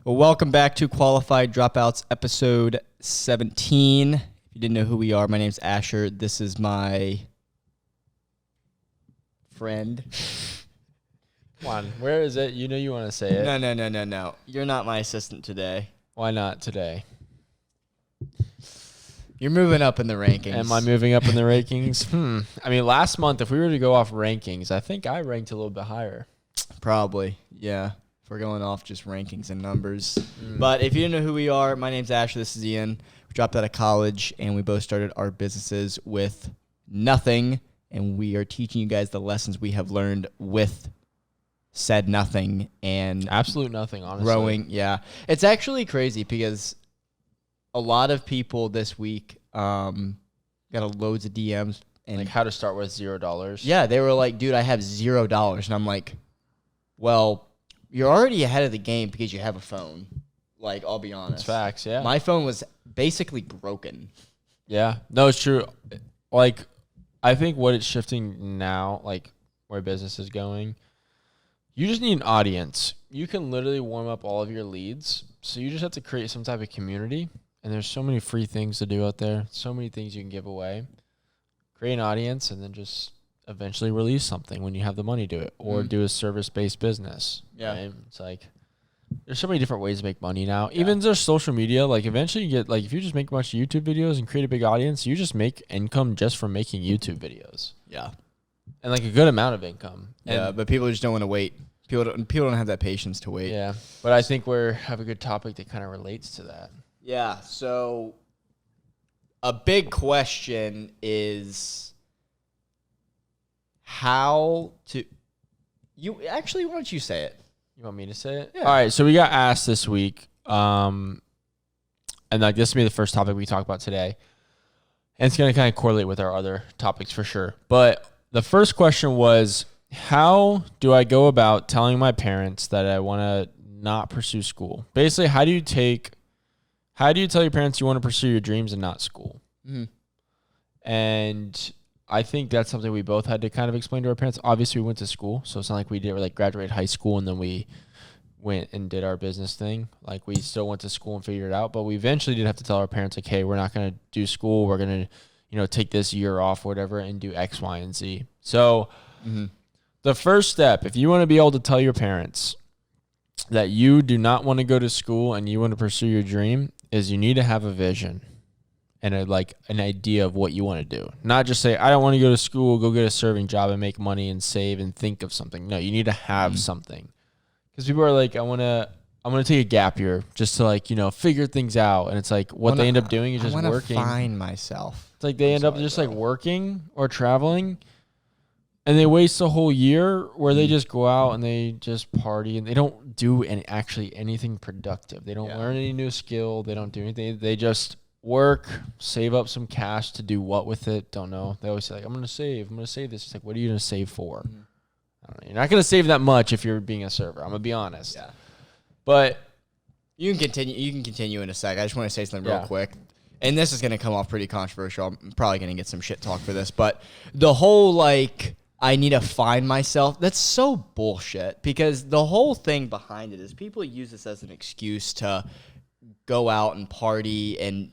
Well, welcome back to Qualified Dropouts, episode 17. If you didn't know who we are, my name's Asher. This is my friend. Come on, where is it? You know you want to say it. No. You're not my assistant today. Why not today? You're moving up in the rankings. Am I moving up in the rankings? I mean, last month, if we were to go off rankings, I think I ranked a little bit higher. Probably, yeah. If we're going off just rankings and numbers. But if you didn't know who we are, my name's Asher. This is Ian. We dropped out of college, and we both started our businesses with nothing, and we are teaching you guys the lessons we have learned with said nothing and absolute nothing, honestly. Growing, yeah. It's actually crazy because a lot of people this week got loads of DMs. And like how to start with $0. Yeah, they were like, dude, I have $0. And I'm like, well, you're already ahead of the game because you have a phone. Like, I'll be honest. It's facts, yeah. My phone was basically broken. Yeah. No, it's true. Like, I think what it's shifting now, like where business is going, you just need an audience. You can literally warm up all of your leads. So you just have to create some type of community. And there's so many free things to do out there. So many things you can give away. Create an audience and then just eventually release something when you have the money to do it. Or do a service-based business. Yeah. Right? It's like, there's so many different ways to make money now. Yeah. Even just social media, like eventually you get, like if you just make a bunch of YouTube videos and create a big audience, you just make income just from making YouTube videos. Yeah. And like a good amount of income. Yeah, but people just don't want to wait. People don't have that patience to wait. Yeah. But I think we have a good topic that kind of relates to that. Yeah, so a big question is how to – why don't you say it? You want me to say it? Yeah. All right, so we got asked this week, and like this will be the first topic we talk about today. And it's going to kind of correlate with our other topics for sure. But the first question was, how do I go about telling my parents that I want to not pursue school? Basically, how do you tell your parents you want to pursue your dreams and not school? Mm-hmm. And I think that's something we both had to kind of explain to our parents. Obviously, we went to school, so it's not like we did like graduate high school and then we went and did our business thing. Like we still went to school and figured it out, but we eventually did have to tell our parents, like, hey, we're not going to do school. We're going to, take this year off, or whatever, and do X, Y, and Z. So the first step, if you want to be able to tell your parents that you do not want to go to school and you want to pursue your dream, is you need to have a vision and an idea of what you want to do. Not just say, I don't want to go to school, go get a serving job and make money and save and think of something. No, you need to have something. Because people are like, I'm gonna take a gap year just to figure things out. And it's like what they end up doing is just working. I want to find myself. It's like they end up just like working or traveling. And they waste a whole year where they just go out and they just party and they don't do anything productive. They don't learn any new skill. They don't do anything. They just work, save up some cash to do what with it. Don't know. They always say, like, I'm going to save this. It's like, what are you going to save for? I don't know. You're not going to save that much if you're being a server. I'm going to be honest. Yeah. But you can continue in a sec. I just want to say something real quick. And this is going to come off pretty controversial. I'm probably going to get some shit talk for this. But the whole, I need to find myself. That's so bullshit because the whole thing behind it is people use this as an excuse to go out and party and,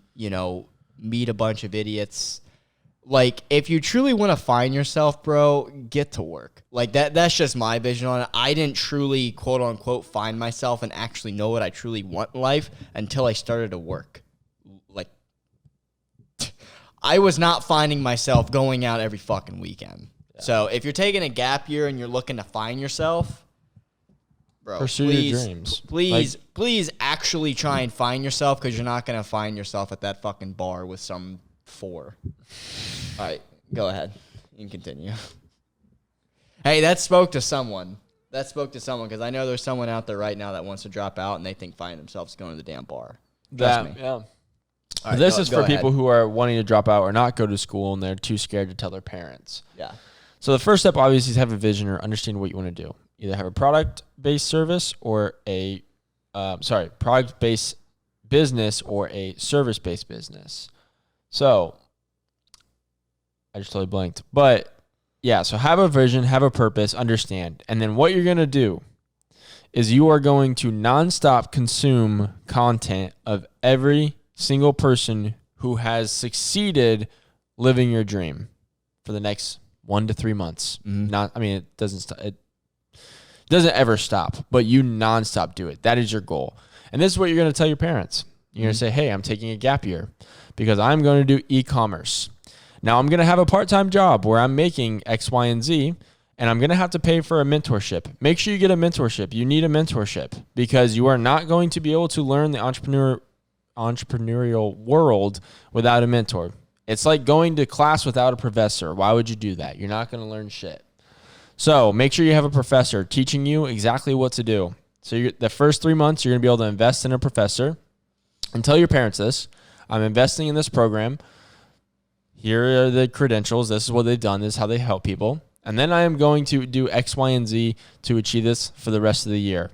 meet a bunch of idiots. Like, if you truly want to find yourself, bro, get to work. Like, that's just my vision on it. I didn't truly, quote unquote, find myself and actually know what I truly want in life until I started to work. Like, I was not finding myself going out every fucking weekend. So if you're taking a gap year and you're looking to find yourself, bro, pursue your dreams. Please actually try and find yourself because you're not going to find yourself at that fucking bar with some 4. All right, go ahead. You can continue. Hey, that spoke to someone. Because I know there's someone out there right now that wants to drop out and they think finding themselves going to the damn bar. Trust me. Yeah. Right, this is for people who are wanting to drop out or not go to school and they're too scared to tell their parents. Yeah. So the first step obviously is have a vision or understand what you want to do. Either have a product-based service or a product-based business or a service-based business. So I just totally blanked. But yeah, so have a vision, have a purpose, understand. And then what you're going to do is you are going to nonstop consume content of every single person who has succeeded living your dream for the next 1 to 3 months. It doesn't ever stop, but you nonstop do it. That is your goal. And this is what you're going to tell your parents. You're going to say, hey, I'm taking a gap year because I'm going to do e-commerce. Now I'm going to have a part-time job where I'm making X, Y, and Z, and I'm going to have to pay for a mentorship. Make sure you get a mentorship. You need a mentorship because you are not going to be able to learn the entrepreneurial world without a mentor. It's like going to class without a professor. Why would you do that? You're not going to learn shit. So make sure you have a professor teaching you exactly what to do. So the first 3 months, you're going to be able to invest in a professor and tell your parents this. I'm investing in this program. Here are the credentials. This is what they've done. This is how they help people. And then I am going to do X, Y, and Z to achieve this for the rest of the year.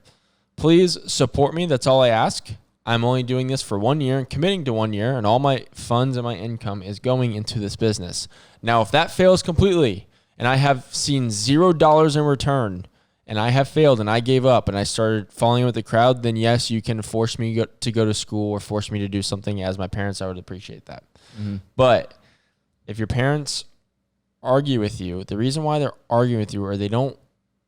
Please support me. That's all I ask. I'm only doing this for 1 year and committing to 1 year, and all my funds and my income is going into this business. Now, if that fails completely and I have seen $0 in return and I have failed and I gave up and I started falling with the crowd, then yes, you can force me to go to school or force me to do something. As my parents, I would appreciate that. But if your parents argue with you, the reason why they're arguing with you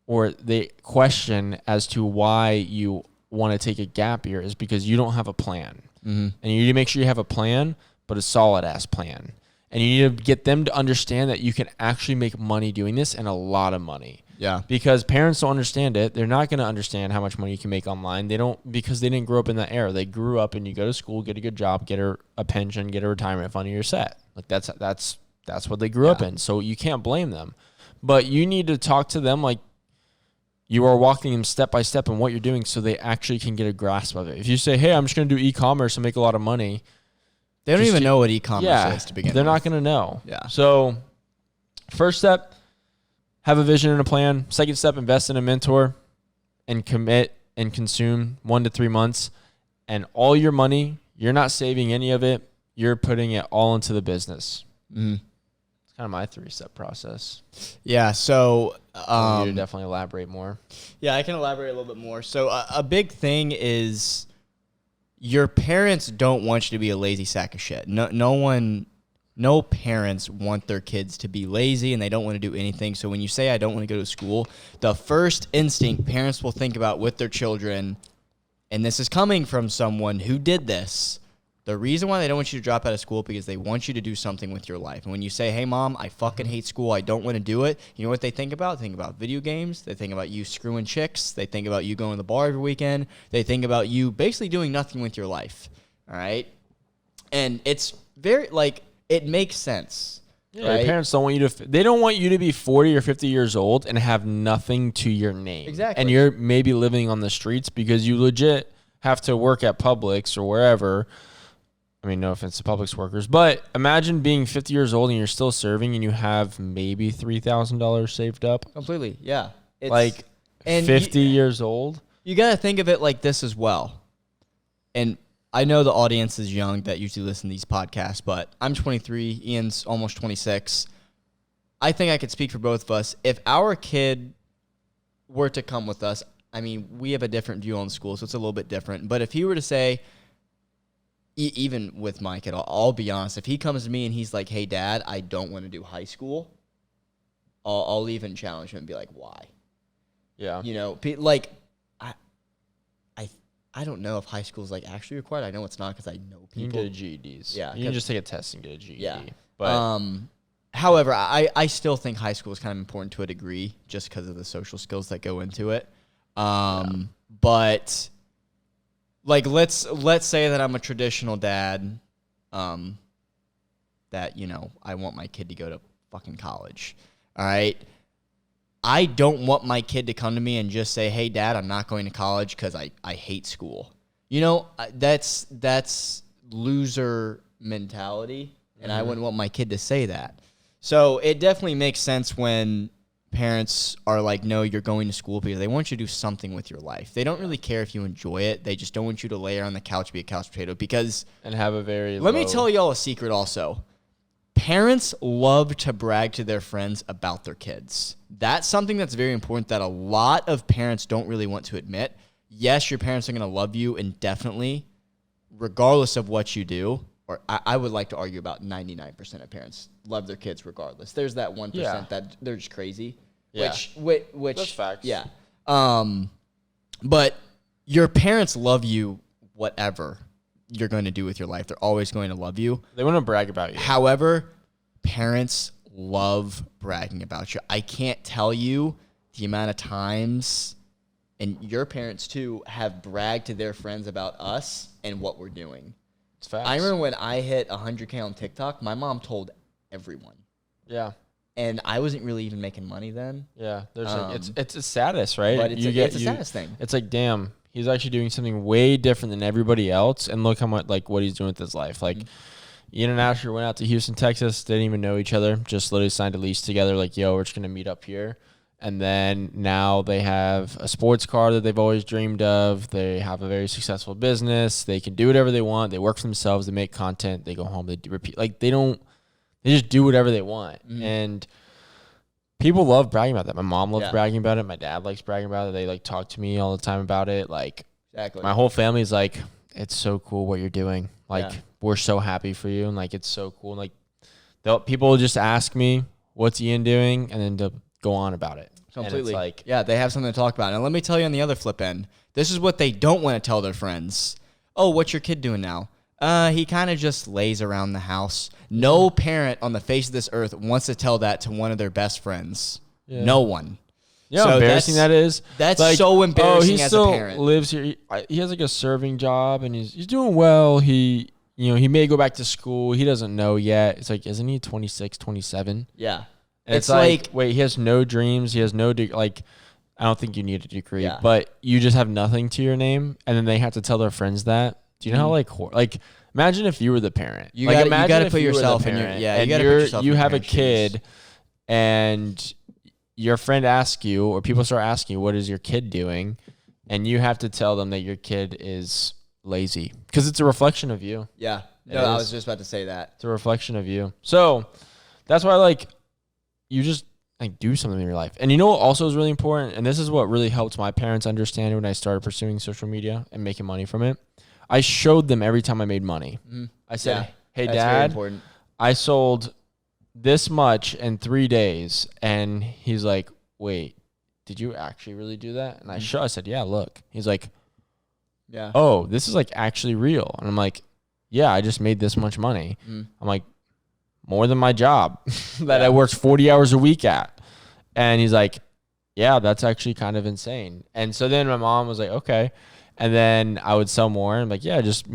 or they question as to why you want to take a gap year is because you don't have a plan. And you need to make sure you have a plan, but a solid ass plan. And you need to get them to understand that you can actually make money doing this, and a lot of money. Yeah. Because parents don't understand it. They're not going to understand how much money you can make online. They don't, because they didn't grow up in that era. They grew up and you go to school, get a good job, get a pension, get a retirement fund, and you're set. Like that's what they grew up in. So you can't blame them. But you need to talk to them like you are walking them step by step in what you're doing so they actually can get a grasp of it. If you say, hey, I'm just going to do e-commerce and make a lot of money. They don't even know what e-commerce is to begin with. They're not going to know. Yeah. So first step, have a vision and a plan. Second step, invest in a mentor and commit and consume 1 to 3 months. And all your money, you're not saving any of it. You're putting it all into the business. It's kind of my 3-step process. Yeah. So you need to definitely elaborate more. Yeah, I can elaborate a little bit more. So a big thing is your parents don't want you to be a lazy sack of shit. No parents want their kids to be lazy and they don't want to do anything. So when you say, I don't want to go to school, the first instinct parents will think about with their children, and this is coming from someone who did this, the reason why they don't want you to drop out of school because they want you to do something with your life. And when you say, hey, Mom, I fucking hate school, I don't want to do it, you know what they think about? They think about video games. They think about you screwing chicks. They think about you going to the bar every weekend. They think about you basically doing nothing with your life, all right? And it's very, it makes sense. Yeah, right? Your parents don't want you to. They don't want you to be 40 or 50 years old and have nothing to your name. Exactly. And you're maybe living on the streets because you legit have to work at Publix or wherever. I mean, no offense to Publix workers, but imagine being 50 years old and you're still serving and you have maybe $3,000 saved up. Completely, yeah. It's 50 years old. You got to think of it like this as well. And I know the audience is young that usually listen to these podcasts, but I'm 23, Ian's almost 26. I think I could speak for both of us. If our kid were to come with us, I mean, we have a different view on school, so it's a little bit different. But if he were to say, even with my kid, I'll be honest, if he comes to me and he's like, hey, Dad, I don't want to do high school, I'll even challenge him and be like, why? Yeah. You know, I don't know if high school is actually required. I know it's not because I know people. You can get a GEDs. Yeah. You can just take a test and get a GED. Yeah. But however, I still think high school is kind of important to a degree just because of the social skills that go into it. But let's say that I'm a traditional dad, that, I want my kid to go to fucking college. All right. I don't want my kid to come to me and just say, hey, Dad, I'm not going to college because I hate school. That's loser mentality, and I wouldn't want my kid to say that. So it definitely makes sense when parents are like, no, you're going to school because they want you to do something with your life. They don't really care if you enjoy it. They just don't want you to lay on the couch, be a couch potato. And have a very Let me tell y'all a secret also. Parents love to brag to their friends about their kids. That's something that's very important that a lot of parents don't really want to admit. Yes, your parents are going to love you indefinitely, regardless of what you do. Or I would like to argue about 99% of parents love their kids regardless. There's that 1% that they're just crazy. Yeah. Which that's facts. Yeah. But your parents love you whatever you're going to do with your life. They're always going to love you. They want to brag about you. However, parents love bragging about you. I can't tell you the amount of times, and your parents too, have bragged to their friends about us and what we're doing. It's facts. I remember when I hit 100K on TikTok, my mom told everyone. Yeah. And I wasn't really even making money then. Yeah. There's it's a status, right? But it's a status thing. It's like, damn, he's actually doing something way different than everybody else, and look how much what he's doing with his life. Like, Ian and Asher went out to Houston, Texas. They didn't even know each other. Just literally signed a lease together. Like, yo, we're just gonna meet up here. And then now they have a sports car that they've always dreamed of. They have a very successful business. They can do whatever they want. They work for themselves. They make content. They go home. They repeat. Like, they just do whatever they want. And people love bragging about that. My mom loves bragging about it. My dad likes bragging about it. They talk to me all the time about it. Like, exactly. My whole family's like, it's so cool what you're doing. Like, we're so happy for you. And like, it's so cool. And like, people will just ask me, what's Ian doing? And then they'll go on about it. Completely. And it's like, they have something to talk about. And let me tell you on the other flip end, this is what they don't want to tell their friends. Oh, what's your kid doing now? He kind of just lays around the house. No parent on the face of this earth wants to tell that to one of their best friends. Yeah. No one. Yeah, so embarrassing that is. That's like, so embarrassing as a parent. He still lives here. He has like a serving job, and he's doing well. He may go back to school. He doesn't know yet. It's like, isn't he 26, 27? Yeah. And it's like, wait, he has no dreams. He has no I don't think you need a degree, but you just have nothing to your name, and then they have to tell their friends that. Do you know how imagine if you were the parent? You got to put yourself in your you got to put yourself. You have a kid, and your friend asks you, or people start asking you, what is your kid doing? And you have to tell them that your kid is lazy because it's a reflection of you. Yeah. No, I was just about to say that. It's a reflection of you. So that's why you just do something in your life. And you know what also is really important? And this is what really helped my parents understand when I started pursuing social media and making money from it. I showed them every time I made money. I said, hey, Dad, I sold this much in 3 days. And he's like, wait, did you actually really do that? And I said, yeah, look. He's like, yeah. Oh, this is actually real. And I'm like, yeah, I just made this much money. I'm like, more than my job that I worked 40 hours a week at. And he's like, yeah, that's actually kind of insane. And so then my mom was like, okay. And then I would sell more. And I'm like, yeah, I just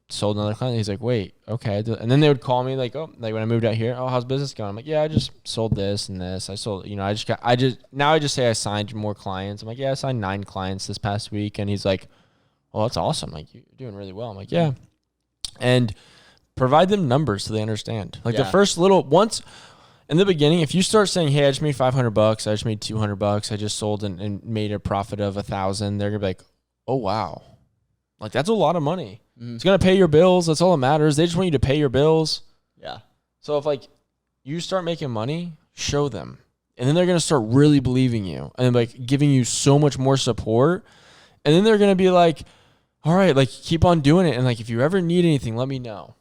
sold another client. He's like, wait, okay. And then they would call me when I moved out here, oh, how's business going? I'm like, yeah, I just sold this and this. I sold, now I just say I signed more clients. I'm like, yeah, I signed 9 clients this past week. And he's like, well, that's awesome. Like, you're doing really well. I'm like, yeah. And provide them numbers so they understand. The first once in the beginning, if you start saying, hey, I just made $500, I just made $200, I just sold and made a profit of 1,000, they're going to be like, oh, wow. That's a lot of money. It's going to pay your bills. That's all that matters. They just want you to pay your bills. Yeah. So if you start making money, show them. And then they're going to start really believing you and giving you so much more support. And then they're going to be like, all right, keep on doing it. And if you ever need anything, let me know.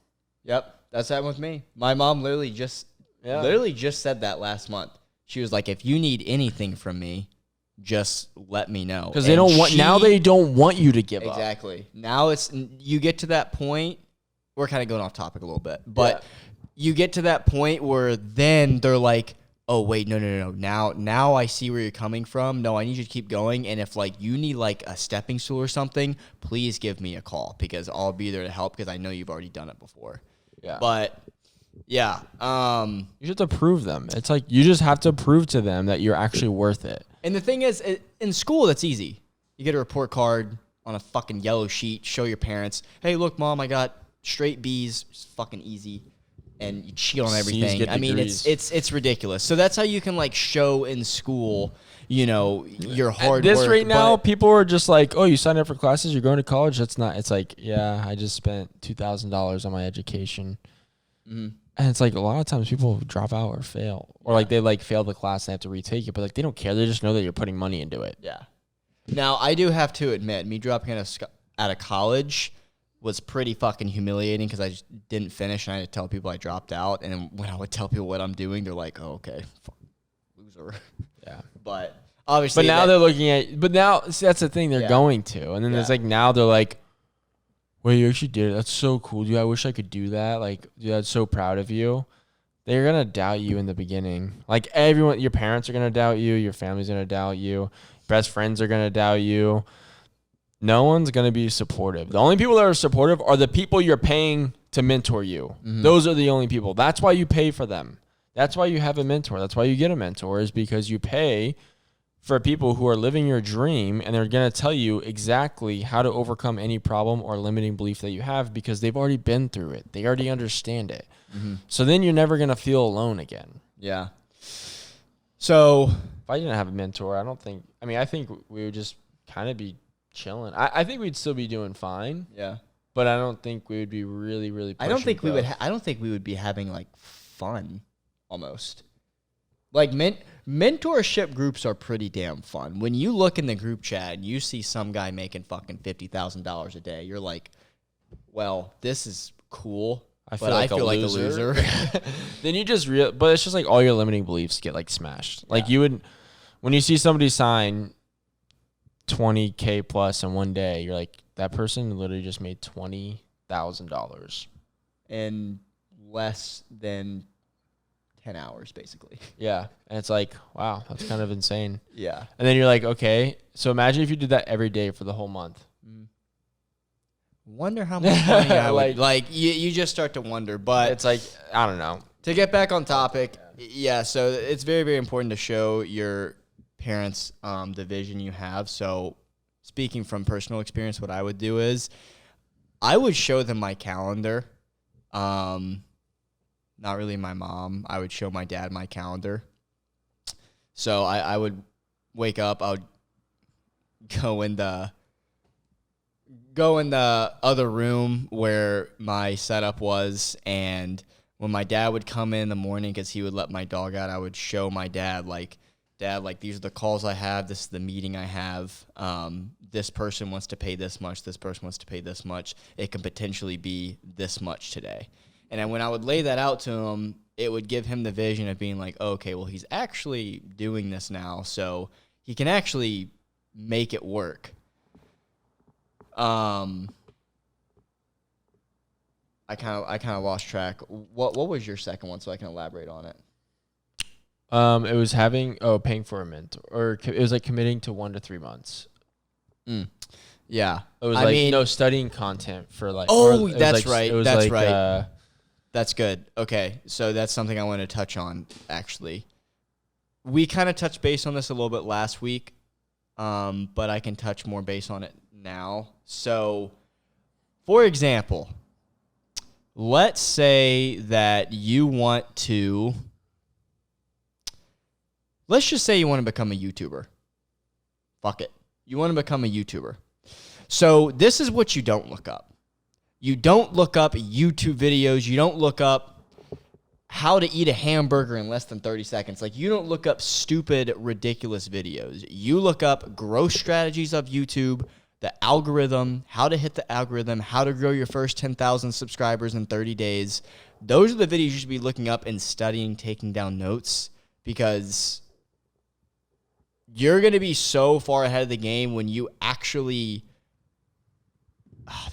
Yep. That's happened with me. My mom literally just said that last month. She was like, if you need anything from me, just let me know. Because they don't want you to give up. Exactly. Now you get to that point. We're kind of going off topic a little bit, but you get to that point where then they're like, oh wait, no. Now I see where you're coming from. No, I need you to keep going. And if you need a stepping stool or something, please give me a call because I'll be there to help because I know you've already done it before. Yeah. But yeah, you have to prove them. It's you just have to prove to them that you're actually worth it. And the thing is, in school, that's easy. You get a report card on a fucking yellow sheet, show your parents, hey, look, Mom, I got straight B's. It's fucking easy. And you cheat on everything. I mean, it's ridiculous. So that's how you can show in school, your hard work. Right now, people are just like, oh, you signed up for classes, you're going to college. That's not. It's yeah, I just spent $2,000 on my education. And it's like a lot of times people drop out or fail, or like they like fail the class and they have to retake it, but like they don't care. They just know that you're putting money into it. Yeah. Now I do have to admit, me dropping out of college was pretty fucking humiliating because I just didn't finish and I had to tell people I dropped out. And when I would tell people what I'm doing, they're like, "Oh, okay, fuck, loser." Yeah. But obviously, but now they're looking at. But now see, that's the thing they're going to, and then there's like now they're like, "Wait, you actually did it? That's so cool, dude. I wish I could do that. Like, dude, I'm so proud of you." They're gonna doubt you in the beginning. Like everyone, your parents are gonna doubt you. Your family's gonna doubt you. Best friends are gonna doubt you. No one's going to be supportive. The only people that are supportive are the people you're paying to mentor you. Mm-hmm. Those are the only people. That's why you pay for them. That's why you have a mentor. That's why you get a mentor, is because you pay for people who are living your dream, and they're going to tell you exactly how to overcome any problem or limiting belief that you have because they've already been through it. They already understand it. Mm-hmm. So then you're never going to feel alone again. Yeah. So if I didn't have a mentor, I think we would just kind of be chilling. I think we'd still be doing fine. Yeah. But I don't think we would be really pushing. I don't think we would. I don't think we would be having like fun, almost. Like mentorship groups are pretty damn fun. When you look in the group chat and you see some guy making fucking $50,000 a day, you're like, "Well, this is cool." I feel like a loser. Then you just but it's just like all your limiting beliefs get like smashed. Yeah. Like you would, when you see somebody sign $20K plus in one day, you're like, that person literally just made $20,000 in less than 10 hours, basically. Yeah, and it's like, wow, that's kind of insane. Yeah, and then you're like, okay, so imagine if you did that every day for the whole month. Wonder how much money I would like. You just start to wonder, but it's like, I don't know. To get back on topic, yeah. So it's very, very important to show your parents the vision you have. So speaking from personal experience, what I would do is I would show them my calendar. Not really my mom. I would show my dad my calendar. So I would wake up, I would go in the other room where my setup was, and when my dad would come in the morning because he would let my dog out, I would show my dad, like, Dad, like, these are the calls I have. This is the meeting I have. This person wants to pay this much. This person wants to pay this much. It could potentially be this much today. And then when I would lay that out to him, it would give him the vision of being like, oh, okay, well, he's actually doing this now, so he can actually make it work. I kind of lost track. What was your second one, so I can elaborate on it? It was paying for a mentor, or it was like committing to 1 to 3 months. Yeah, it was studying content for like. Oh, that's right. That's like, right. That's good. Okay, so that's something I want to touch on. Actually, we kind of touched base on this a little bit last week, but I can touch more base on it now. So, for example, let's say that you want to. Let's just say you want to become a YouTuber. Fuck it. You want to become a YouTuber. So this is what you don't look up. You don't look up YouTube videos. You don't look up how to eat a hamburger in less than 30 seconds. Like, you don't look up stupid, ridiculous videos. You look up growth strategies of YouTube, the algorithm, how to hit the algorithm, how to grow your first 10,000 subscribers in 30 days. Those are the videos you should be looking up and studying, taking down notes, because you're going to be so far ahead of the game when you actually...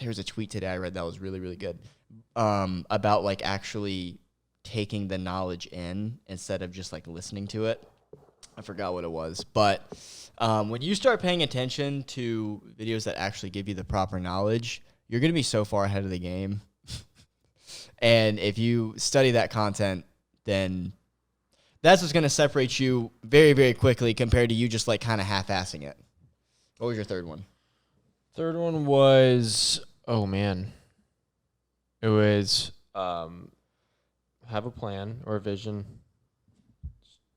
there was a tweet today I read that was really, really good, about like actually taking the knowledge in instead of just like listening to it. I forgot what it was. But when you start paying attention to videos that actually give you the proper knowledge, you're going to be so far ahead of the game. And if you study that content, then that's what's going to separate you very, very quickly compared to you just like kind of half-assing it. What was your third one? Third one was, oh man, it was have a plan or a vision.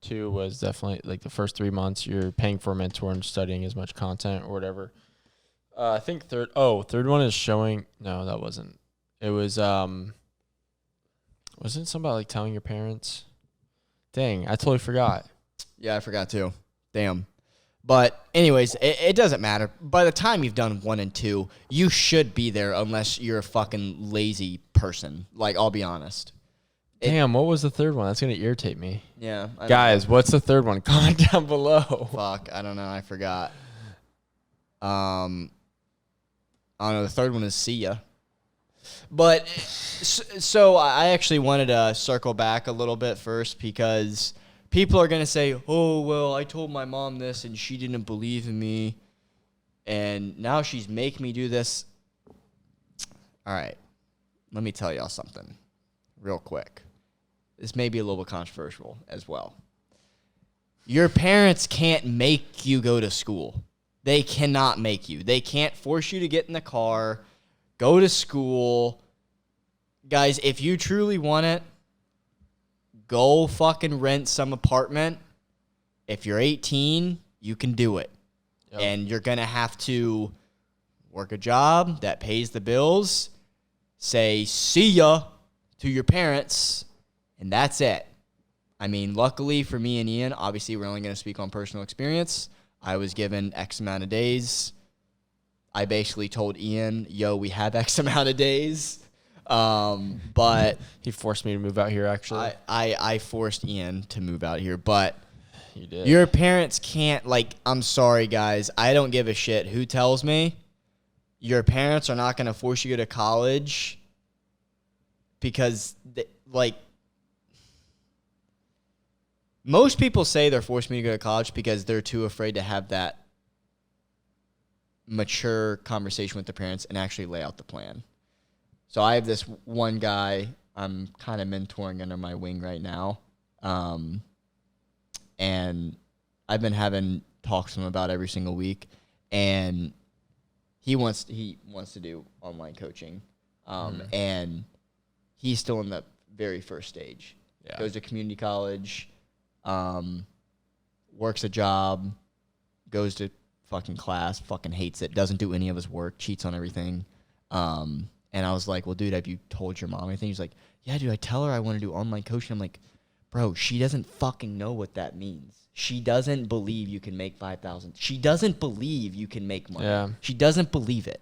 2 was definitely like the first 3 months you're paying for a mentor and studying as much content or whatever. I think third one is showing, no, that wasn't. It was Wasn't it something about like telling your parents? Dang, I totally forgot. Yeah, I forgot too. Damn. But anyways, it doesn't matter. By the time you've done 1 and 2, you should be there unless you're a fucking lazy person. Like, I'll be honest. Damn, what was the third one? That's going to irritate me. Yeah. Guys, what's the third one? Comment down below. Fuck, I don't know. I forgot. I don't know. The third one is see ya. But so I actually wanted to circle back a little bit first because people are going to say, oh, well, I told my mom this and she didn't believe in me. And now she's making me do this. All right. Let me tell y'all something real quick. This may be a little bit controversial as well. Your parents can't make you go to school. They cannot make you. They can't force you to get in the car, go to school. Guys, if you truly want it, go fucking rent some apartment. If you're 18, you can do it. Yep. And you're going to have to work a job that pays the bills, say see ya to your parents, and that's it. I mean, luckily for me and Ian, obviously we're only going to speak on personal experience. I was given X amount of days. I basically told Ian, yo, we have X amount of days. But he forced me to move out here, actually. I forced Ian to move out here, but you did. Your parents can't, like, I'm sorry, guys. I don't give a shit who tells me. Your parents are not going to force you to go to college because, most people say they're forcing me to go to college because they're too afraid to have that mature conversation with the parents and actually lay out the plan. So I have this one guy I'm kind of mentoring under my wing right now. And I've been having talks with him about every single week. And he wants to do online coaching. And he's still in the very first stage. Yeah. Goes to community college, works a job, goes to fucking class, fucking hates it, doesn't do any of his work, cheats on everything. And I was like, well, dude, have you told your mom anything? He's like, yeah, dude, I tell her I want to do online coaching. I'm like, bro, she doesn't fucking know what that means. She doesn't believe you can make $5,000. She doesn't believe you can make money. Yeah. She doesn't believe it.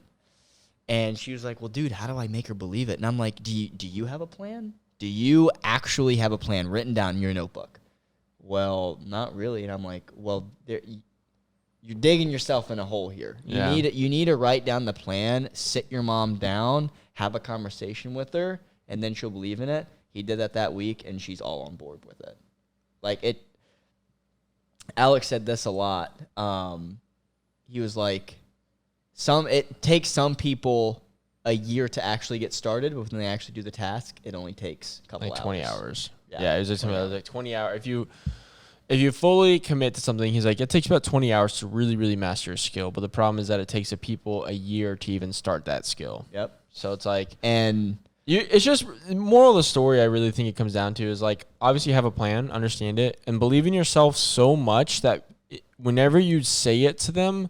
And she was like, well, dude, how do I make her believe it? And I'm like, do you have a plan? Do you actually have a plan written down in your notebook? Well, not really. And I'm like, well, you're digging yourself in a hole here. You need to write down the plan, sit your mom down, have a conversation with her, and then she'll believe in it. He did that week, and she's all on board with it. Alex said this a lot. He was like, it takes some people a year to actually get started, but when they actually do the task, it only takes a couple hours. 20 hours. Yeah, it was just something that was like 20 hours. If you fully commit to something, he's like, it takes about 20 hours to really, really master a skill. But the problem is that it takes people a year to even start that skill. Yep. So it's like, it's just, moral of the story, I really think it comes down to is like, obviously you have a plan, understand it, and believe in yourself so much that whenever you say it to them,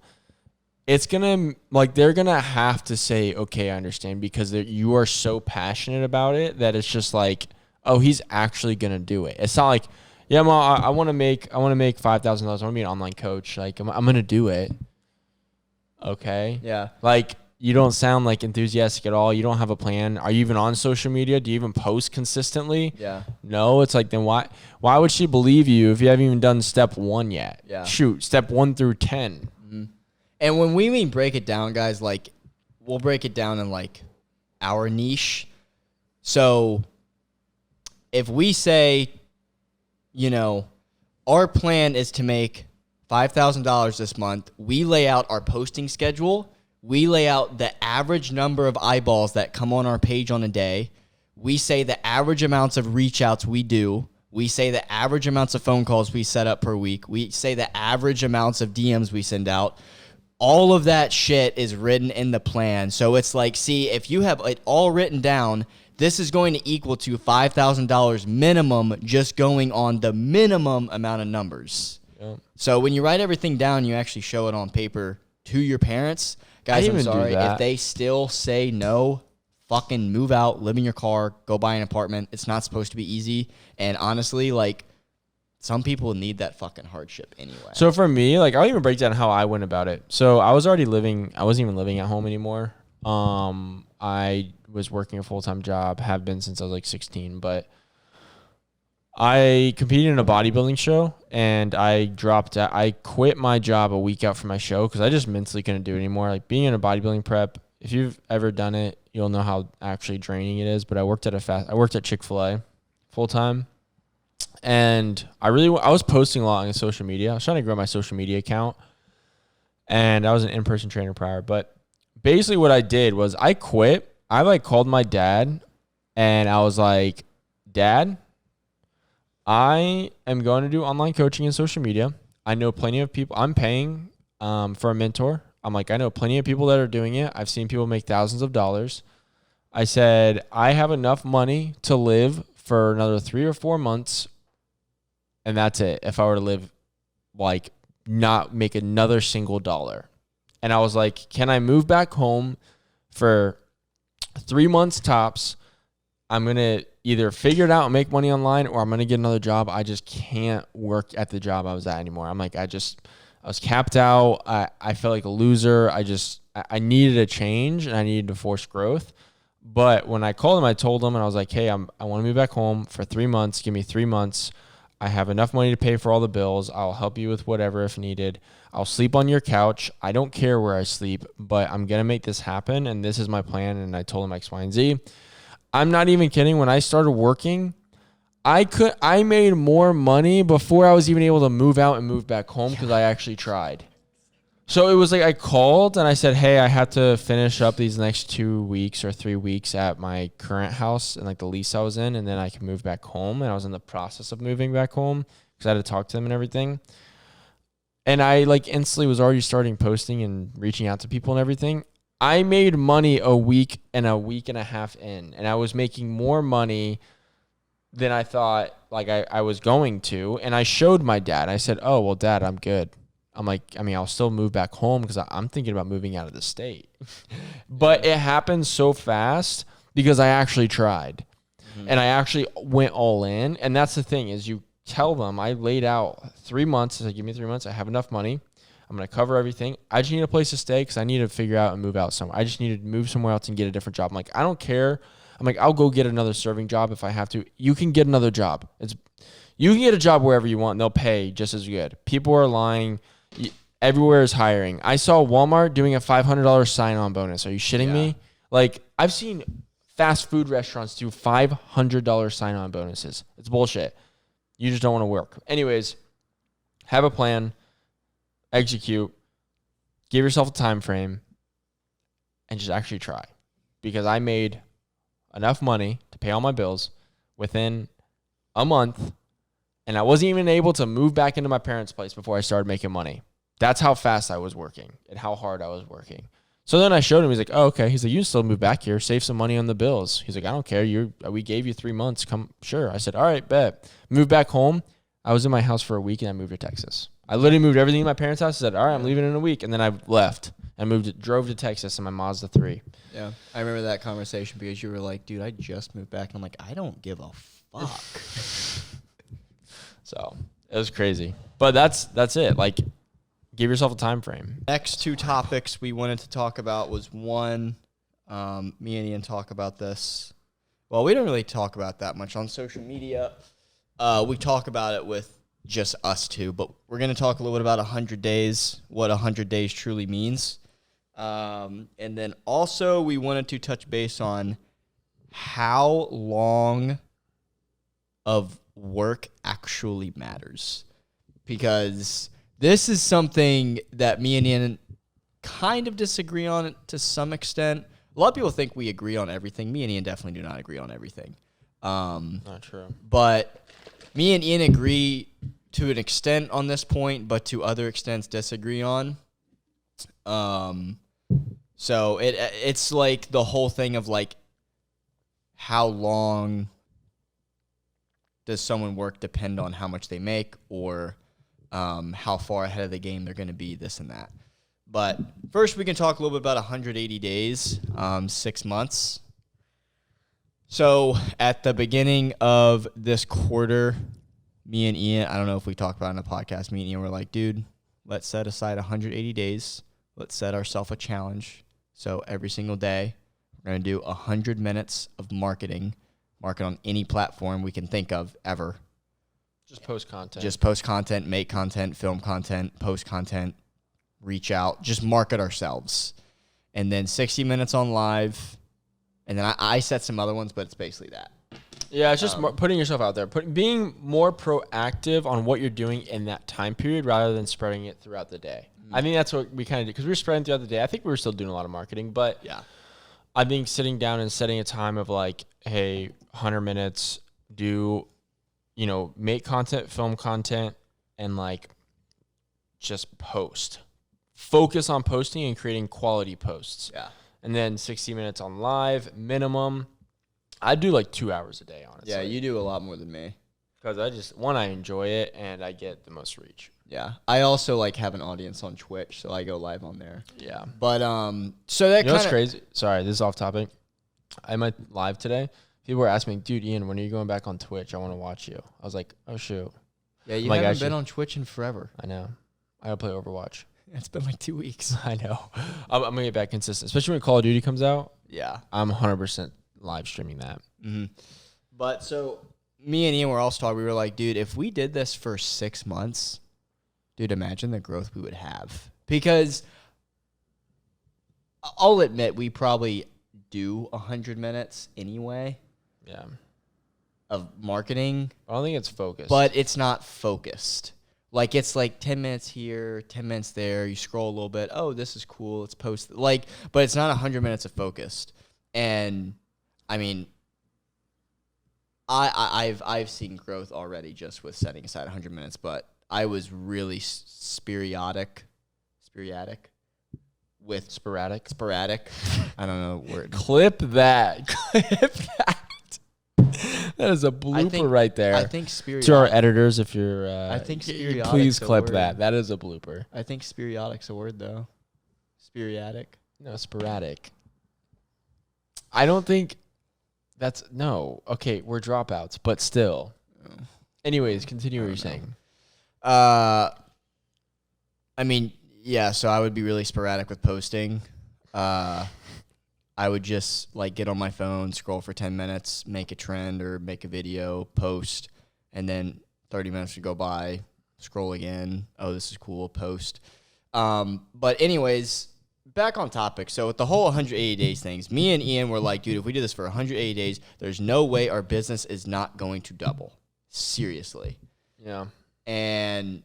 it's going to, like, they're going to have to say, okay, I understand, because you are so passionate about it that it's just like, oh, he's actually going to do it. It's not like, yeah, Mom, I want to make $5,000. I want to be an online coach. Like, I'm going to do it. Okay. Yeah. Like, you don't sound like enthusiastic at all. You don't have a plan. Are you even on social media? Do you even post consistently? Yeah. No, it's like, then why would she believe you if you haven't even done step 1 yet? Yeah. Shoot, step 1 through 10. Mm-hmm. And when we mean break it down, guys, like, we'll break it down in, like, our niche. So if we say, you know, our plan is to make $5,000 this month, we lay out our posting schedule. We lay out the average number of eyeballs that come on our page on a day. We say the average amounts of reach outs we do. We say the average amounts of phone calls we set up per week. We say the average amounts of DMs we send out. All of that shit is written in the plan. So it's like, see, if you have it all written down, this is going to equal to $5,000 minimum just going on the minimum amount of numbers. Yep. So when you write everything down, you actually show it on paper to your parents. Guys, I'm sorry. If they still say no, fucking move out, live in your car, go buy an apartment. It's not supposed to be easy. And honestly, like, some people need that fucking hardship anyway. So for me, like, I'll even break down how I went about it. So I wasn't even living at home anymore. I was working a full-time job, have been since I was like 16, but I competed in a bodybuilding show and I dropped out. I quit my job a week out from my show because I just mentally couldn't do it anymore. Like, being in a bodybuilding prep, if you've ever done it, you'll know how actually draining it is. But I worked at Chick-fil-A full-time. And I was posting a lot on social media. I was trying to grow my social media account. And I was an in-person trainer prior. But basically what I did was I quit. I like called my dad and I was like, Dad, I am going to do online coaching and social media. I know plenty of people. I'm paying for a mentor. I'm like, I know plenty of people that are doing it. I've seen people make thousands of dollars. I said, I have enough money to live for another 3 or 4 months. And that's it. If I were to live, like, not make another single dollar. And I was like, can I move back home for 3 months tops? I'm going to either figure it out and make money online, or I'm going to get another job. I just can't work at the job I was at anymore. I'm like, I was capped out. I felt like a loser. I needed a change and I needed to force growth. But when I called him, I told him, and I was like, hey, I want to move back home for 3 months. Give me 3 months. I have enough money to pay for all the bills. I'll help you with whatever if needed. I'll sleep on your couch. I don't care where I sleep, but I'm going to make this happen, and this is my plan. And I told him X, Y, and Z. I'm not even kidding. When I started working, I made more money before I was even able to move out and move back home because I actually tried. So it was like I called and I said, hey, I have to finish up these next 2 weeks or 3 weeks at my current house and like the lease I was in, and then I can move back home. And I was in the process of moving back home because I had to talk to them and everything. And I like instantly was already starting posting and reaching out to people and everything. I made money a week and a half in, and I was making more money than I thought like I was going to. And I showed my dad. I said, oh, well, Dad, I'm good. I'm like, I mean, I'll still move back home because I'm thinking about moving out of the state. But it happened so fast because I actually tried. Mm-hmm. And I actually went all in. And that's the thing is you tell them, I laid out 3 months. I said, give me 3 months. I have enough money. I'm going to cover everything. I just need a place to stay because I need to figure out and move out somewhere. I just need to move somewhere else and get a different job. I'm like, I don't care. I'm like, I'll go get another serving job if I have to. You can get another job. You can get a job wherever you want and they'll pay just as good. People are lying. Everywhere is hiring. I saw Walmart doing a $500 sign-on bonus. Are you shitting me? Like, I've seen fast food restaurants do $500 sign-on bonuses. It's bullshit. You just don't want to work. Anyways, have a plan, execute, give yourself a time frame, and just actually try. Because I made enough money to pay all my bills within a month, and I wasn't even able to move back into my parents' place before I started making money. That's how fast I was working and how hard I was working. So then I showed him. He's like, oh, okay. He's like, you can still move back here. Save some money on the bills. He's like, I don't care. We gave you 3 months. Come, sure. I said, all right, bet. Moved back home. I was in my house for a week and I moved to Texas. I literally moved everything in my parents' house. I said, all right, I'm leaving in a week. And then I left and drove to Texas in my Mazda 3. Yeah. I remember that conversation because you were like, dude, I just moved back. And I'm like, I don't give a fuck. So it was crazy. But that's it. Like, give yourself a time frame. Next 2 topics we wanted to talk about was one, me and Ian talk about this. Well, we don't really talk about that much on social media. We talk about it with just us two, but we're going to talk a little bit about 100 days, what 100 days truly means. And then also we wanted to touch base on how long of work actually matters. Because this is something that me and Ian kind of disagree on to some extent. A lot of people think we agree on everything. Me and Ian definitely do not agree on everything. Not true. But me and Ian agree to an extent on this point, but to other extents disagree on. So it's like the whole thing of like how long does someone work depend on how much they make or how far ahead of the game they're going to be, this and that. But first we can talk a little bit about 180 days, 6 months. So at the beginning of this quarter, me and Ian, I don't know if we talked about it in a podcast, me and Ian were like, dude, let's set aside 180 days. Let's set ourselves a challenge. So every single day, we're going to do 100 minutes of market on any platform we can think of ever. Just post content. Just post content, make content, film content, post content, reach out, just market ourselves. And then 60 minutes on live. And then I set some other ones, but it's basically that. Yeah, it's just putting yourself out there, being more proactive on what you're doing in that time period rather than spreading it throughout the day. I think that's what we kind of did because we were spreading throughout the day. I think we were still doing a lot of marketing, but yeah, I think sitting down and setting a time of like, hey, 100 minutes, make content, film content, and like just post. Focus on posting and creating quality posts. Yeah. And then 60 minutes on live, minimum. I do like 2 hours a day, honestly. Yeah, you do a lot more than me. Because I enjoy it, and I get the most reach. Yeah. I also, have an audience on Twitch, so I go live on there. Yeah. But, so that kind of... what's crazy? Sorry, this is off topic. I went live today. People were asking me, dude, Ian, when are you going back on Twitch? I want to watch you. I was like, oh, shoot. Yeah, you haven't been on Twitch in forever. I know. I gotta play Overwatch. It's been 2 weeks. I know. I'm going to get back consistent, especially when Call of Duty comes out. Yeah. I'm 100% live streaming that. Mm-hmm. But so me and Ian were also talking. We were like, dude, if we did this for 6 months, dude, imagine the growth we would have. Because I'll admit we probably do 100 minutes anyway. Yeah. Of marketing. I don't think it's focused. But it's not focused. It's 10 minutes here, 10 minutes there. You scroll a little bit. Oh, this is cool. Let's post. But it's not 100 minutes of focused. And I mean, I've seen growth already just with setting aside 100 minutes. But I was really sporadic. I don't know the word. Clip that. That is a blooper right there. I think sporadic. To our editors, if you're, I think sporadic. Please clip that. That is a blooper. I think sporadic's a word though. Sporadic. No, sporadic. I don't think that's no. Okay, we're dropouts, but still. Oh. Anyways, continue what you're saying. I mean, yeah. So I would be really sporadic with posting. I would just get on my phone, scroll for 10 minutes, make a trend or make a video, post, and then 30 minutes would go by, scroll again. Oh, this is cool, post. But anyways, back on topic. So with the whole 180 days things, me and Ian were like, dude, if we do this for 180 days, there's no way our business is not going to double. Seriously. Yeah. And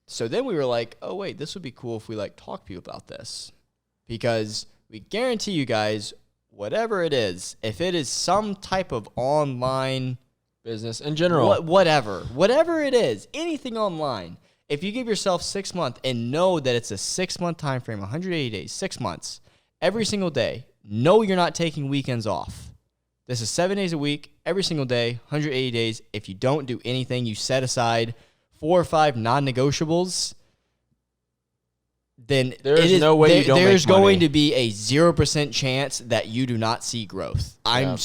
so then we were like, oh, wait, this would be cool if we talk to you about this. Because we guarantee you guys, whatever it is, if it is some type of online business in general, whatever it is, anything online, if you give yourself 6 months and know that it's a 6 month time frame, 180 days, 6 months, every single day, know you're not taking weekends off. This is 7 days a week, every single day, 180 days. If you don't do anything, you set aside 4 or 5 non-negotiables, then there's no way you don't there's make money. going to be a 0% chance that you do not see growth. I'm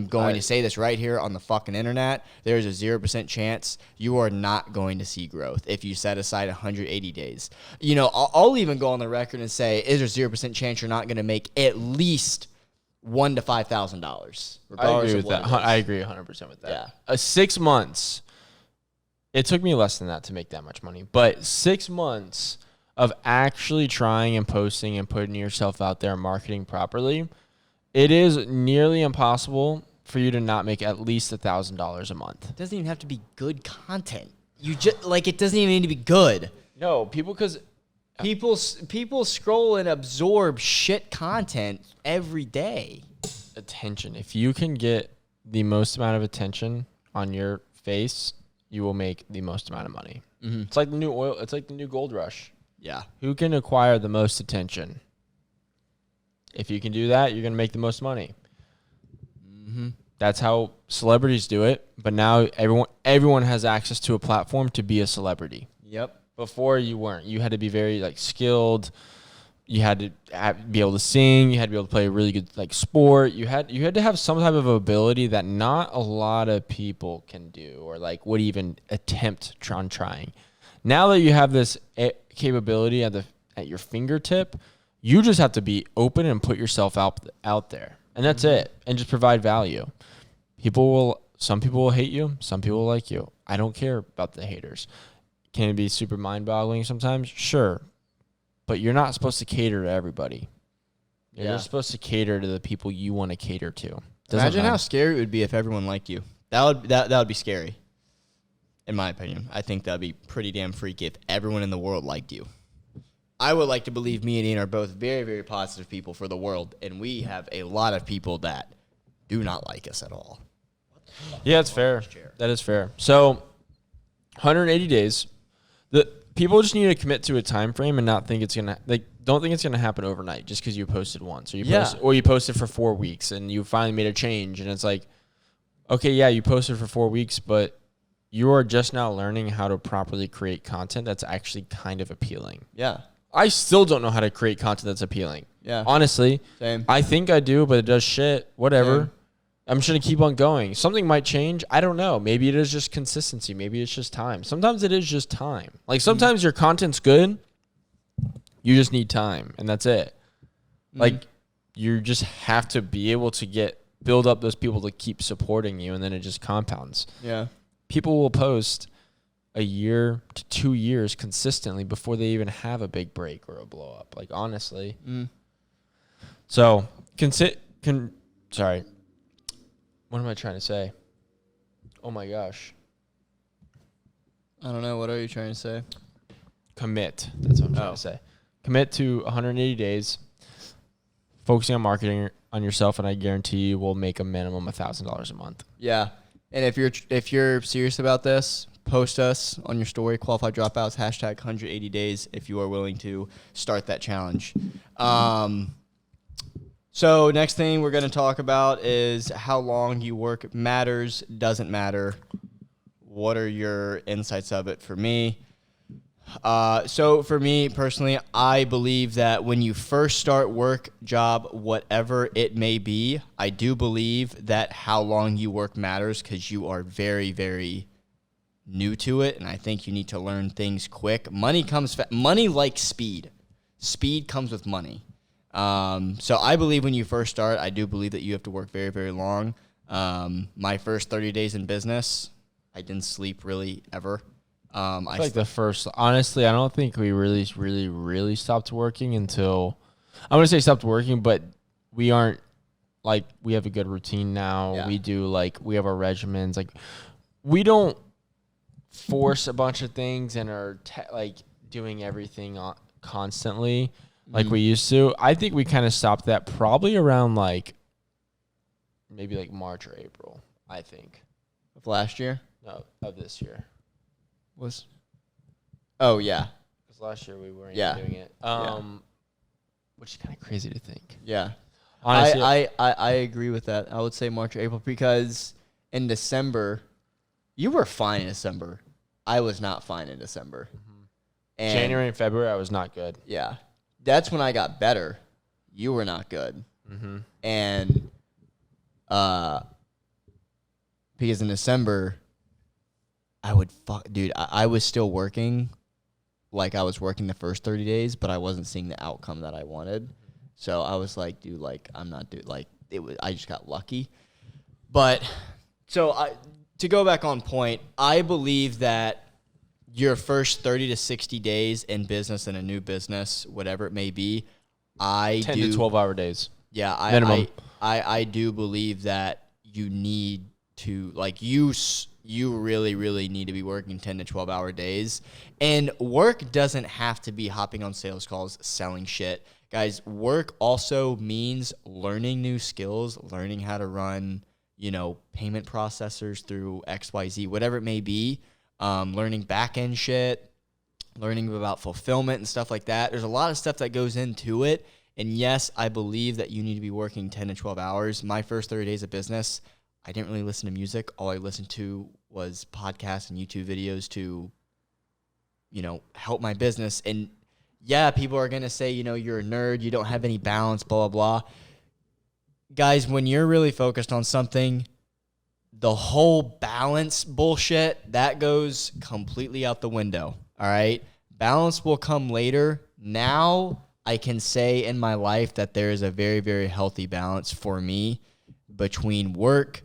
going to say this right here on the fucking internet. There's a 0% chance you are not going to see growth if you set aside 180 days. I'll even go on the record and say, is there a 0% chance you're not going to make at least $1,000 to $5,000? I agree with that. I agree 100% with that. Yeah. 6 months. It took me less than that to make that much money, but 6 months of actually trying and posting and putting yourself out there and marketing properly, it is nearly impossible for you to not make at least $1,000 a month. It doesn't even have to be good content. You just it doesn't even need to be good. No, because people scroll and absorb shit content every day. Attention. If you can get the most amount of attention on your face, you will make the most amount of money. Mm-hmm. It's like the new oil. It's like the new gold rush. Yeah. Who can acquire the most attention? If you can do that, you're going to make the most money. Mm-hmm. That's how celebrities do it. But now everyone has access to a platform to be a celebrity. Yep. Before you weren't. You had to be very skilled, you had to be able to sing. You had to be able to play a really good like sport. You had to have some type of ability that not a lot of people can do or like would even attempt on trying. Now that you have this capability at your fingertip, you just have to be open and put yourself out there, and that's it. And just provide value. Some people will hate you. Some people will like you. I don't care about the haters. Can it be super mind-boggling sometimes? Sure. But you're not supposed to cater to everybody. You're just supposed to cater to the people you want to cater to. Imagine how scary it would be if everyone liked you. That would be scary, in my opinion. I think that would be pretty damn freaky if everyone in the world liked you. I would like to believe me and Ian are both very, very positive people for the world, and we have a lot of people that do not like us at all. Yeah, it's fair. That is fair. So, 180 days. The people just need to commit to a time frame and not think it's gonna don't think it's gonna happen overnight just because you posted once or you posted for 4 weeks and you finally made a change and it's like, okay, yeah, you posted for 4 weeks, but you are just now learning how to properly create content that's actually kind of appealing. Yeah. I still don't know how to create content that's appealing. Yeah. Honestly. Same. I think I do, but it does shit. Whatever. Same. I'm just going to keep on going. Something might change. I don't know. Maybe it is just consistency. Maybe it's just time. Sometimes it is just time. Like sometimes your content's good. You just need time and that's it. Like you just have to be able to build up those people to keep supporting you and then it just compounds. Yeah. People will post a year to 2 years consistently before they even have a big break or a blow up. Like honestly. So, sorry. What am I trying to say? Oh my gosh. I don't know. What are you trying to say? Commit. That's what I'm trying to say. Commit to 180 days, focusing on marketing on yourself, and I guarantee you will make a minimum $1,000 a month. Yeah. And if you're serious about this, post us on your story, Qualified Dropouts, hashtag 180 days if you are willing to start that challenge. So next thing we're going to talk about is how long you work matters, doesn't matter. What are your insights of it for me? So for me personally, I believe that when you first start work, job, whatever it may be, I do believe that how long you work matters because you are very, very new to it, and I think you need to learn things quick. Money likes speed. Speed comes with money. So I believe when you first start, I do believe that you have to work very, very long. My first 30 days in business, I didn't sleep really ever. Honestly, I don't think we really stopped working until, I want to say stopped working, but we aren't like, we have a good routine now. Yeah. We have our regimens. Like we don't force a bunch of things and are doing everything constantly. Like we used to. I think we kind of stopped that probably around maybe March or April, I think. Of last year? No, of this year. Oh, yeah. Because last year we weren't doing it. Which is kind of crazy to think. Yeah. Honestly, I agree with that. I would say March or April because in December, you were fine in December. I was not fine in December. And January and February, I was not good. Yeah. That's when I got better. You were not good. And because in December, I was still working like I was working the first 30 days, but I wasn't seeing the outcome that I wanted. So I was like, dude, I'm not I just got lucky. But to go back on point, I believe that your first 30 to 60 days in business, in a new business, whatever it may be, 10 to 12-hour days. Yeah, minimum. I do believe that you need to, you really, really need to be working 10 to 12-hour days. And work doesn't have to be hopping on sales calls, selling shit. Guys, work also means learning new skills, learning how to run, payment processors through XYZ, whatever it may be. Learning back-end shit, learning about fulfillment and stuff like that. There's a lot of stuff that goes into it. And yes, I believe that you need to be working 10 to 12 hours. My first 30 days of business, I didn't really listen to music. All I listened to was podcasts and YouTube videos to, help my business. And yeah, people are going to say, you're a nerd, you don't have any balance, blah, blah, blah. Guys, when you're really focused on something, the whole balance bullshit, that goes completely out the window, all right? Balance will come later. Now I can say in my life that there is a very, very healthy balance for me between work,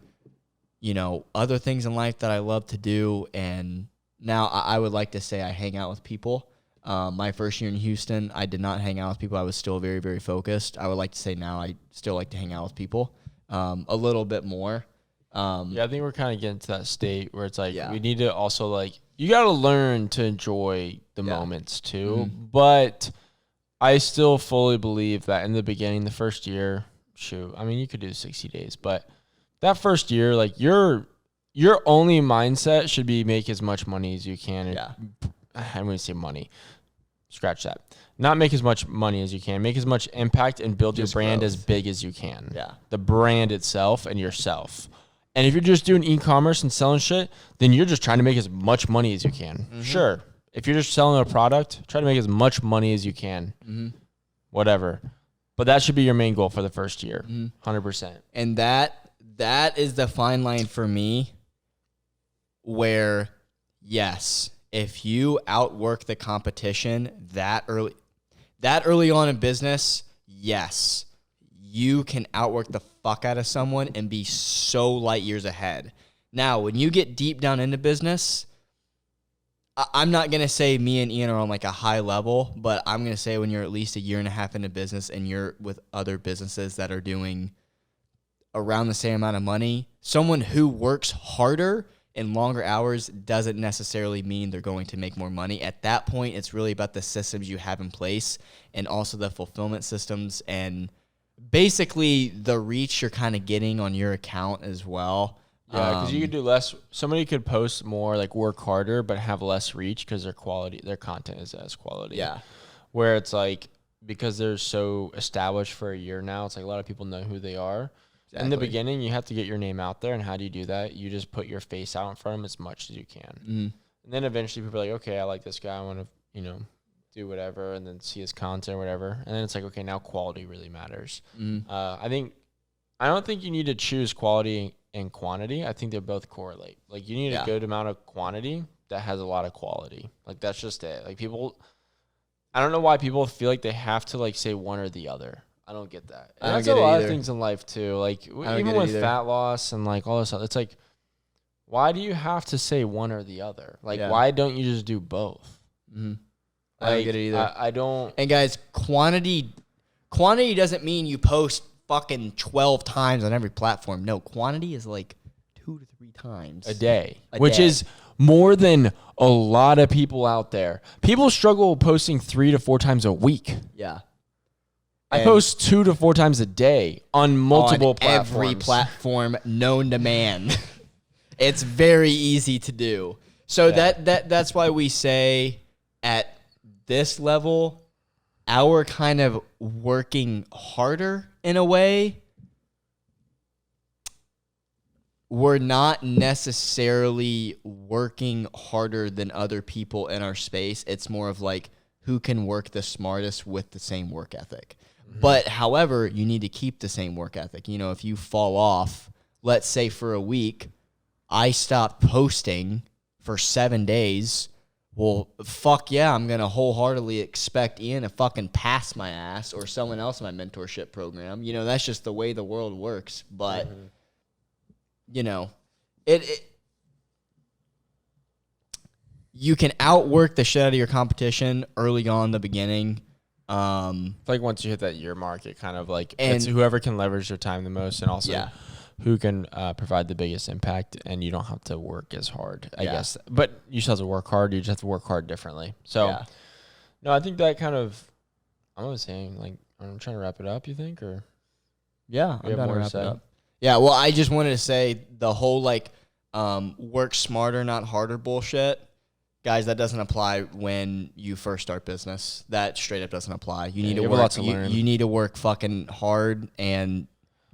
other things in life that I love to do, and now I would like to say I hang out with people. My first year in Houston, I did not hang out with people. I was still very, very focused. I would like to say now I still like to hang out with people a little bit more. I think we're kind of getting to that state where it's like we need to also like you got to learn to enjoy the moments too. Mm-hmm. But I still fully believe that in the beginning, the first year, you could do 60 days, but that first year, like your only mindset should be make as much money as you can. I'm going to say money. Scratch that. Not make as much money as you can. Make as much impact and build your brand as big as you can. Yeah. The brand itself and yourself. And if you're just doing e-commerce and selling shit, then you're just trying to make as much money as you can. Mm-hmm. Sure. If you're just selling a product, try to make as much money as you can. Mm-hmm. Whatever. But that should be your main goal for the first year. 100%. And that is the fine line for me where, yes, if you outwork the competition that early on in business, yes, you can outwork the fuck out of someone and be so light years ahead. Now, when you get deep down into business, I'm not going to say me and Ian are on like a high level, but I'm going to say when you're at least a year and a half into business and you're with other businesses that are doing around the same amount of money, someone who works harder and longer hours doesn't necessarily mean they're going to make more money. At that point, it's really about the systems you have in place and also the fulfillment systems and basically the reach you're kind of getting on your account as well. Yeah, because you could do less. Somebody could post more, like work harder, but have less reach because their content is as quality. Yeah. Where it's like, because they're so established for a year now, it's like a lot of people know who they are. Exactly. In the beginning, you have to get your name out there. And how do you do that? You just put your face out in front of them as much as you can. Mm-hmm. And then eventually people are like, okay, I like this guy. I want to, do whatever and then see his content or whatever. And then it's like, okay, now quality really matters. Mm-hmm. I don't think you need to choose quality and quantity. I think they both correlate. Like you need a good amount of quantity that has a lot of quality. Like that's just it. Like I don't know why people feel like they have to like say one or the other. I don't get that. And that's a lot of things in life too. Like even with fat loss and like all this stuff, it's like, why do you have to say one or the other? Like why don't you just do both? Mm-hmm. I don't get it either. I don't. And guys, quantity doesn't mean you post fucking 12 times on every platform. No, quantity is like 2 to 3 times a day, which is more than a lot of people out there. People struggle posting 3 to 4 times a week. Yeah. I post 2 to 4 times a day on multiple platforms. Every platform known to man. It's very easy to do. So that's why we say at this level, our kind of working harder in a way, we're not necessarily working harder than other people in our space. It's more of like who can work the smartest with the same work ethic. Mm-hmm. But however, you need to keep the same work ethic. If you fall off, let's say for a week, I stopped posting for 7 days. Well, fuck yeah, I'm going to wholeheartedly expect Ian to fucking pass my ass or someone else in my mentorship program. That's just the way the world works. But, you can outwork the shit out of your competition early on in the beginning. Like once you hit that year mark, it kind of like, it's whoever can leverage their time the most and also who can provide the biggest impact, and you don't have to work as hard, I guess. But you still have to work hard. You just have to work hard differently. So, no, I think that kind of, I'm saying, like, I'm trying to wrap it up, you think? Or yeah, I'm trying to wrap it up. Yeah, well, I just wanted to say the whole, like, work smarter, not harder bullshit. Guys, that doesn't apply when you first start business. That straight up doesn't apply. You need to work. You need to work fucking hard and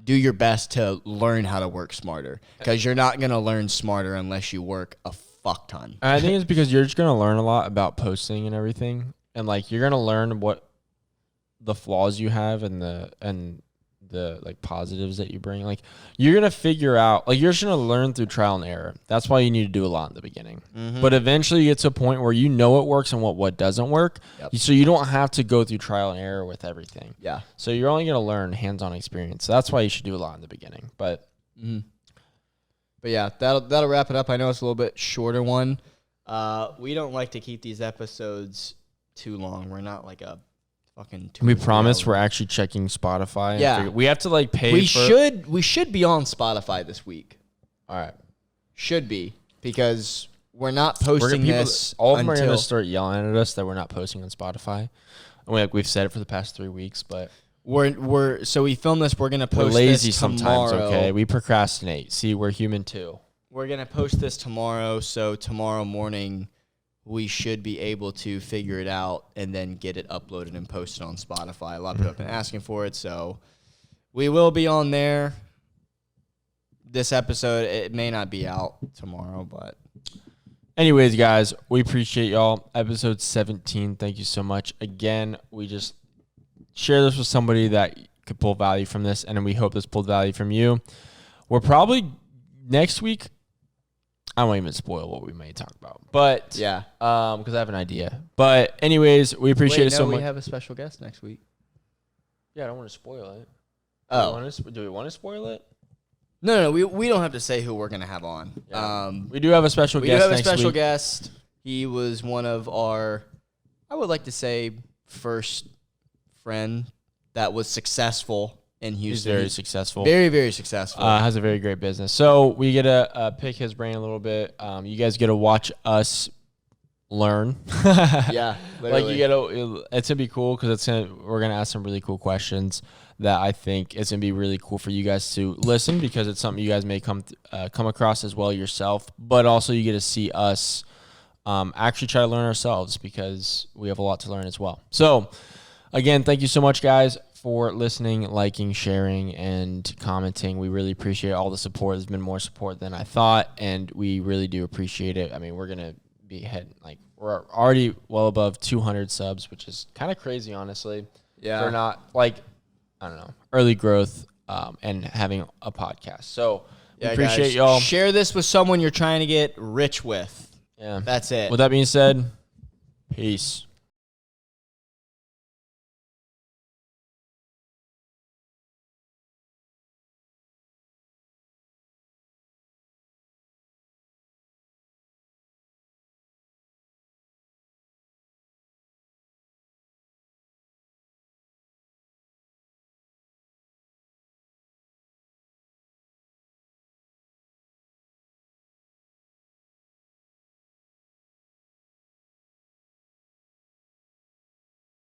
do your best to learn how to work smarter, because you're not going to learn smarter unless you work a fuck ton. I think it's because you're just going to learn a lot about posting and everything. and like you're gonna learn what the flaws you have and the like positives that you bring. Like you're gonna figure out, like you're just gonna learn through trial and error. That's why you need to do a lot in the beginning. But eventually you get to a point where you know what works and what doesn't work. So you don't have to go through trial and error with everything. Yeah. So you're only gonna learn hands-on experience. So that's why you should do a lot in the beginning. But yeah, that'll wrap it up. I know it's a little bit shorter one. We don't like to keep these episodes too long. We're not like a fucking. We promise we're actually checking Spotify. Yeah, we have to like pay. We should be on Spotify this week. All right, should be, because we're not posting this. All of them are gonna start yelling at us that we're not posting on Spotify. And we've said it for the past 3 weeks, but so we film this. We're gonna post. We're lazy this sometimes. tomorrow. Okay, we procrastinate. See, we're human too. We're gonna post this tomorrow, so tomorrow morning we should be able to figure it out and then get it uploaded and posted on Spotify. A lot of people have been asking for it, so we will be on there. This episode, it may not be out tomorrow, but anyways, guys, we appreciate y'all. Episode 17, thank you so much. Again, we just share this with somebody that could pull value from this, and we hope this pulled value from you. We're probably next week, I won't even spoil what we may talk about, but yeah, because I have an idea. But anyways, we appreciate it so much. We have a special guest next week. Yeah, I don't want to spoil it. Do we want to spoil it? No, we don't have to say who we're gonna have on. Yeah. We do have a special guest. We do have a special guest. He was one of our, I would like to say, first friend that was successful in Houston. He's very successful. Very, very successful. Has a very great business. So we get to pick his brain a little bit. You guys get to watch us learn. Yeah, literally. Like it's gonna be cool because we're gonna ask some really cool questions that I think it's gonna be really cool for you guys to listen, because it's something you guys may come across as well yourself. But also you get to see us actually try to learn ourselves, because we have a lot to learn as well. So again, thank you so much, guys, for listening, liking, sharing, and commenting. We really appreciate all the support. There's been more support than I thought, and we really do appreciate it. I mean, we're going to be we're already well above 200 subs, which is kind of crazy, honestly. Yeah. We're not, I don't know, early growth and having a podcast. So we appreciate y'all. Share this with someone you're trying to get rich with. Yeah. That's it. With that being said, peace.